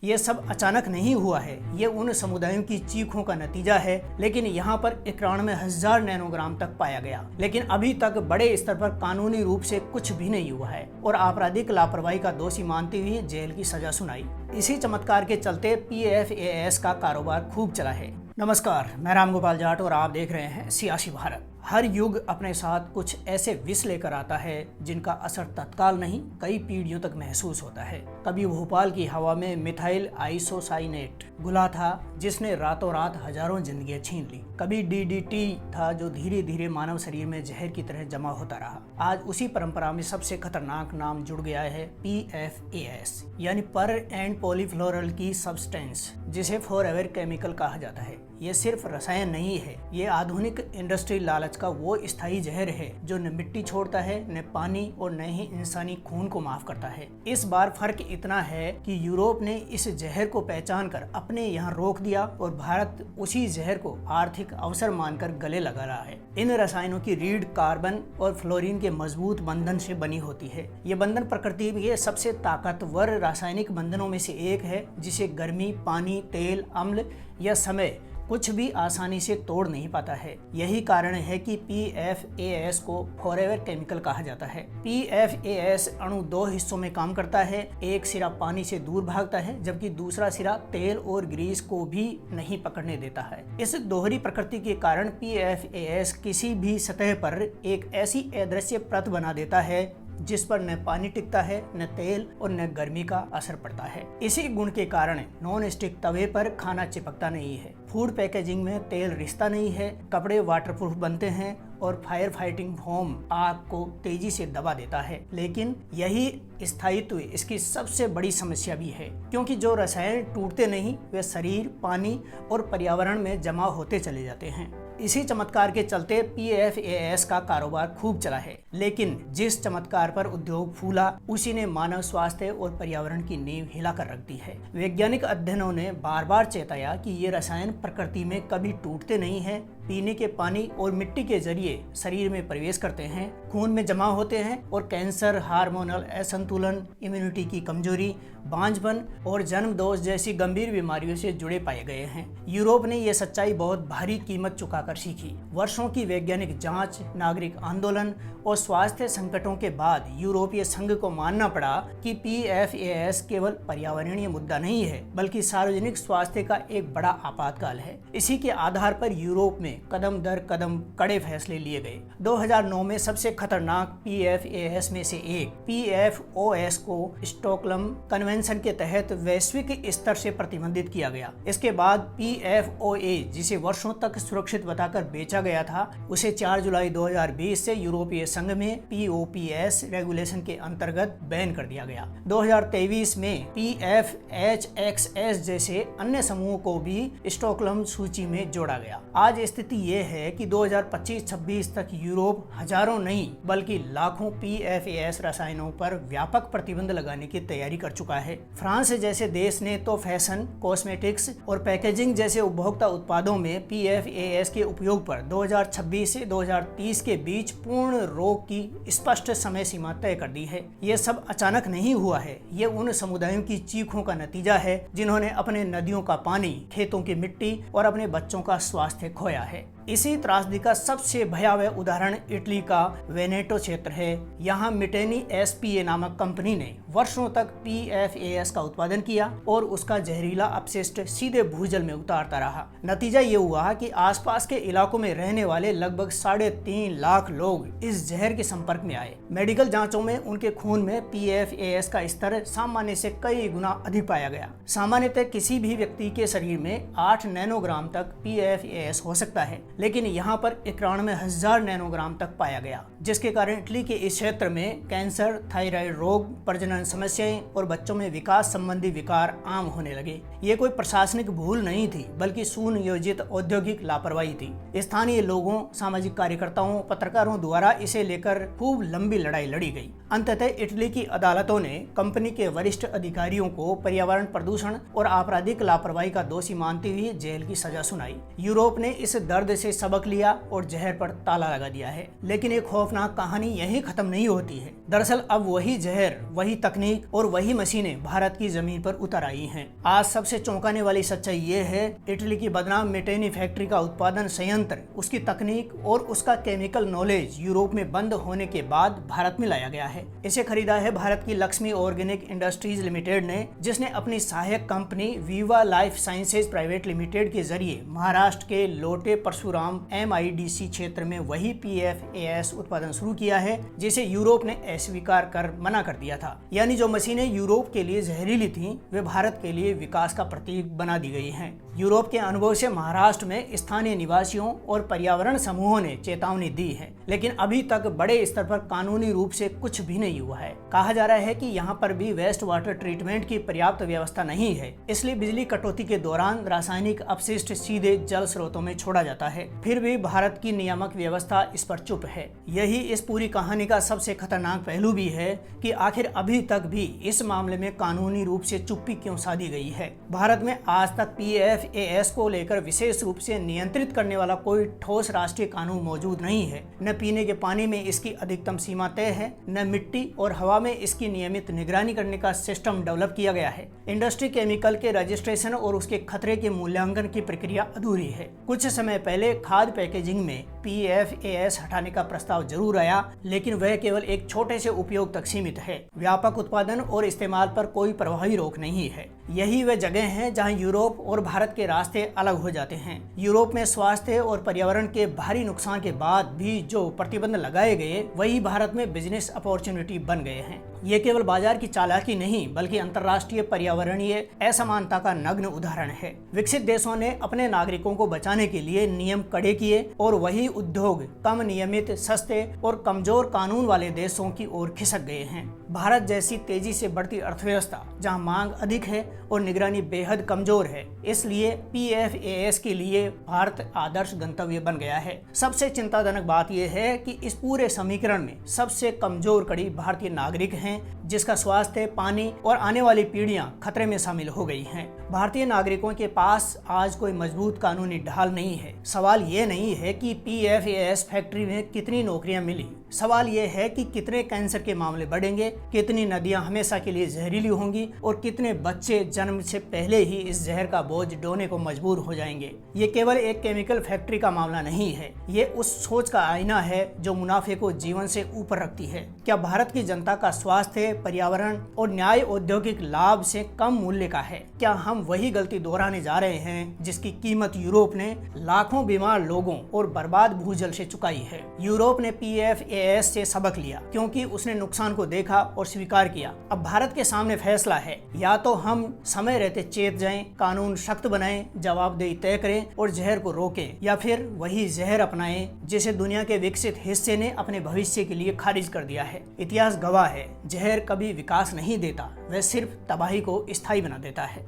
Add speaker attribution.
Speaker 1: ये सब अचानक नहीं हुआ है, ये उन समुदायों की चीखों का नतीजा है। लेकिन यहाँ पर 91,000 नैनोग्राम तक पाया गया, लेकिन अभी तक बड़े स्तर पर कानूनी रूप से कुछ भी नहीं हुआ है और आपराधिक लापरवाही का दोषी मानते हुए जेल की सजा सुनाई। इसी चमत्कार के चलते PFAS का कारोबार खूब चला है। नमस्कार, मैं रामगोपाल जाट और आप देख रहे हैं सियासी भारत। हर युग अपने साथ कुछ ऐसे विष लेकर आता है जिनका असर तत्काल नहीं, कई पीढ़ियों तक महसूस होता है। कभी भोपाल की हवा में मिथाइल आइसोसाइनेट घुला था जिसने रातों रात हजारों जिंदगियां छीन ली। कभी DDT था जो धीरे धीरे मानव शरीर में जहर की तरह जमा होता रहा। आज उसी परंपरा में सबसे खतरनाक नाम जुड़ गया है PFAS, यानी पर एंड पॉलीफ्लोरल की सब्सटेंस, जिसे फॉरएवर केमिकल कहा जाता है। ये सिर्फ रसायन नहीं है, ये आधुनिक इंडस्ट्री लालच का वो स्थायी जहर है जो न मिट्टी छोड़ता है, न पानी और न ही इंसानी खून को माफ करता है। इस बार फर्क इतना है कि यूरोप ने इस जहर को पहचान कर अपने यहाँ रोक दिया और भारत उसी जहर को आर्थिक अवसर मानकर गले लगा रहा है। इन रसायनों की रीढ़ कार्बन और फ्लोरीन के मजबूत बंधन से बनी होती है। ये बंधन प्रकृति के सबसे ताकतवर रासायनिक बंधनों में से एक है, जिसे गर्मी, पानी, तेल, अम्ल या समय कुछ भी आसानी से तोड़ नहीं पाता है। यही कारण है कि PFAS को फॉरएवर केमिकल कहा जाता है। PFAS अणु दो हिस्सों में काम करता है। एक सिरा पानी से दूर भागता है, जबकि दूसरा सिरा तेल और ग्रीस को भी नहीं पकड़ने देता है। इस दोहरी प्रकृति के कारण PFAS किसी भी सतह पर एक ऐसी अदृश्य परत बना देता है जिस पर न पानी टिकता है, न तेल और न गर्मी का असर पड़ता है। इसी गुण के कारण नॉन स्टिक तवे पर खाना चिपकता नहीं है, फूड पैकेजिंग में तेल रिश्ता नहीं है, कपड़े वाटरप्रूफ बनते हैं और फायर फाइटिंग फोम आग को तेजी से दबा देता है। लेकिन यही स्थायित्व इसकी सबसे बड़ी समस्या भी है, क्योंकि जो रसायन टूटते नहीं वे शरीर, पानी और पर्यावरण में जमा होते चले जाते हैं। इसी चमत्कार के चलते PFAS का कारोबार खूब चला है। लेकिन जिस चमत्कार पर उद्योग फूला, उसी ने मानव स्वास्थ्य और पर्यावरण की नींव हिलाकर रख दी है। वैज्ञानिक अध्ययनों ने बार बार चेताया कि ये रसायन प्रकृति में कभी टूटते नहीं हैं, पीने के पानी और मिट्टी के जरिए शरीर में प्रवेश करते हैं, खून में जमा होते हैं और कैंसर, हार्मोनल असंतुलन, इम्यूनिटी की कमजोरी, बांझपन और जन्म दोष जैसी गंभीर बीमारियों से जुड़े पाए गए हैं। यूरोप ने यह सच्चाई बहुत भारी कीमत चुकाकर सीखी। वर्षों की वैज्ञानिक जांच, नागरिक आंदोलन और स्वास्थ्य संकटों के बाद यूरोपीय संघ को मानना पड़ा कि PFAS केवल पर्यावरणीय मुद्दा नहीं है, बल्कि सार्वजनिक स्वास्थ्य का एक बड़ा आपातकाल है। इसी के आधार पर यूरोप में कदम दर कदम कड़े फैसले लिए गए। 2009 में सबसे खतरनाक PFAS में से एक PFOS को स्टॉकहोल्म कन्वेंशन के तहत वैश्विक स्तर से प्रतिबंधित किया गया। इसके बाद PFOA, जिसे वर्षों तक सुरक्षित बताकर बेचा गया था, उसे 4 जुलाई 2020 से यूरोपीय संघ में POPS रेगुलेशन के अंतर्गत बैन कर दिया गया। 2023 में PFHXS जैसे अन्य समूहों को भी स्टॉकहोल्म सूची में जोड़ा गया। आज स्थिति ये है कि 2025-26 तक यूरोप हजारों नहीं बल्कि लाखों PFAS रसायनों पर व्यापक प्रतिबंध लगाने की तैयारी कर चुका है। फ्रांस जैसे देश ने तो फैशन, कॉस्मेटिक्स और पैकेजिंग जैसे उपभोक्ता उत्पादों में PFAS के उपयोग पर 2026 से 2030 के बीच पूर्ण रोक की स्पष्ट समय सीमा तय कर दी है। ये सब अचानक नहीं हुआ है, ये उन समुदायों की चीखों का नतीजा है जिन्होंने अपने नदियों का पानी, खेतों की मिट्टी और अपने बच्चों का स्वास्थ्य खोया है। इसी त्रासदी का सबसे भयावह उदाहरण इटली का वेनेटो क्षेत्र है। यहाँ मिटेनी SPA नामक कंपनी ने वर्षों तक PFAS का उत्पादन किया और उसका जहरीला अपशिष्ट सीधे भूजल में उतारता रहा। नतीजा ये हुआ कि आसपास के इलाकों में रहने वाले लगभग 3.5 लाख लोग इस जहर के संपर्क में आए। मेडिकल जांचों में उनके खून में PFAS का स्तर सामान्य से कई गुना अधिक पाया गया। सामान्यतः किसी भी व्यक्ति के शरीर में 8 नैनोग्राम तक PFAS हो सकता है, लेकिन यहाँ पर 91,000 नैनोग्राम तक पाया गया, जिसके कारण इटली के इस क्षेत्र में कैंसर, थायराइड रोग, प्रजनन समस्याएं और बच्चों में विकास संबंधी विकार आम होने लगे। ये कोई प्रशासनिक भूल नहीं थी, बल्कि सुनियोजित औद्योगिक लापरवाही थी। स्थानीय लोगों, सामाजिक कार्यकर्ताओं, पत्रकारों द्वारा इसे लेकर खूब लंबी लड़ाई लड़ी गई। अंततः इटली की अदालतों ने कंपनी के वरिष्ठ अधिकारियों को पर्यावरण प्रदूषण और आपराधिक लापरवाही का दोषी मानते हुए जेल की सजा सुनाई। यूरोप ने इस दर्द से से सबक लिया और जहर पर ताला लगा दिया है। लेकिन एक खौफनाक कहानी यहीं खत्म नहीं होती है। दरअसल अब वही जहर, वही तकनीक और वही मशीनें भारत की जमीन पर उतर आई हैं। आज सबसे चौंकाने वाली सच्चाई ये है, इटली की बदनाम मिटेनी फैक्ट्री का उत्पादन संयंत्र, उसकी तकनीक और उसका केमिकल नॉलेज यूरोप में बंद होने के बाद भारत में लाया गया है। इसे खरीदा है भारत की लक्ष्मी ऑर्गेनिक इंडस्ट्रीज लिमिटेड ने, जिसने अपनी सहायक company Viva life sciences private limited के जरिए महाराष्ट्र के लोटे परशुराम MIDC क्षेत्र में वही PFAS उत्पादन शुरू किया है, जिसे यूरोप ने अस्वीकार कर मना कर दिया था। यानी जो मशीनें यूरोप के लिए जहरीली थीं, वे भारत के लिए विकास का प्रतीक बना दी गई हैं। यूरोप के अनुभव से महाराष्ट्र में स्थानीय निवासियों और पर्यावरण समूहों ने चेतावनी दी है, लेकिन अभी तक बड़े स्तर पर कानूनी रूप से कुछ भी नहीं हुआ है। कहा जा रहा है कि यहाँ पर भी वेस्ट वाटर ट्रीटमेंट की पर्याप्त व्यवस्था नहीं है, इसलिए बिजली कटौती के दौरान रासायनिक अपशिष्ट सीधे जल स्रोतों में छोड़ा जाता है। फिर भी भारत की नियामक व्यवस्था इस पर चुप है। यही इस पूरी कहानी का सबसे खतरनाक पहलू भी है कि आखिर अभी तक भी इस मामले में कानूनी रूप से चुप्पी क्यों साधी गई है। भारत में आज तक PFAS को लेकर विशेष रूप से नियंत्रित करने वाला कोई ठोस राष्ट्रीय कानून मौजूद नहीं है। न पीने के पानी में इसकी अधिकतम सीमा तय है, न मिट्टी और हवा में इसकी नियमित निगरानी करने का सिस्टम डेवलप किया गया है। इंडस्ट्री केमिकल के रजिस्ट्रेशन और उसके खतरे के मूल्यांकन की प्रक्रिया अधूरी है। कुछ समय पहले खाद्य पैकेजिंग में PFAS हटाने का प्रस्ताव जरूर आया, लेकिन वह केवल एक छोटे से उपयोग तक सीमित है। व्यापक उत्पादन और इस्तेमाल पर कोई प्रभावी रोक नहीं है। यही वह जगह है जहां यूरोप और भारत के रास्ते अलग हो जाते हैं। यूरोप में स्वास्थ्य और पर्यावरण के भारी नुकसान के बाद भी जो प्रतिबंध लगाए गए, वही भारत में बिजनेस अपॉर्चुनिटी बन गए हैं। ये केवल बाजार की चालाकी नहीं, बल्कि अंतर्राष्ट्रीय पर्यावरणीय असमानता का नग्न उदाहरण है। विकसित देशों ने अपने नागरिकों को बचाने के लिए नियम कड़े किए और वही उद्योग कम नियमित, सस्ते और कमजोर कानून वाले देशों की ओर खिसक गए हैं। भारत जैसी तेजी से बढ़ती अर्थव्यवस्था, जहां मांग अधिक है और निगरानी बेहद कमजोर है, इसलिए PFAS के लिए भारत आदर्श गंतव्य बन गया है। सबसे चिंताजनक बात यह है कि इस पूरे समीकरण में सबसे कमजोर कड़ी भारतीय नागरिक हैं, जिसका स्वास्थ्य, पानी और आने वाली पीढ़ियां खतरे में शामिल हो गई हैं। भारतीय नागरिकों के पास आज कोई मजबूत कानूनी ढाल नहीं है। सवाल ये नहीं है कि PFAS फैक्ट्री में कितनी नौकरियां मिली, सवाल ये है कि कितने कैंसर के मामले बढ़ेंगे, कितनी नदियां हमेशा के लिए जहरीली होंगी और कितने बच्चे जन्म से पहले ही इस जहर का बोझ ढोने को मजबूर हो जाएंगे। ये केवल एक केमिकल फैक्ट्री का मामला नहीं है, ये उस सोच का आईना है जो मुनाफे को जीवन से ऊपर रखती है। क्या भारत की जनता का स्वास्थ्य, पर्यावरण और न्याय औद्योगिक लाभ से कम मूल्य का है? क्या हम वही गलती दोहराने जा रहे हैं जिसकी कीमत यूरोप ने लाखों बीमार लोगों और बर्बाद भूजल से चुकाई है? यूरोप ने PFAS से सबक लिया क्योंकि उसने नुकसान को देखा और स्वीकार किया। अब भारत के सामने फैसला है, या तो हम समय रहते चेत जाएं, कानून सख्त बनाएं, जवाबदेही तय करें और जहर को रोकें, या फिर वही जहर अपनाएं जिसे दुनिया के विकसित हिस्से ने अपने भविष्य के लिए खारिज कर दिया है। इतिहास गवाह है, जहर कभी विकास नहीं देता, वह सिर्फ तबाही को स्थायी बना देता है।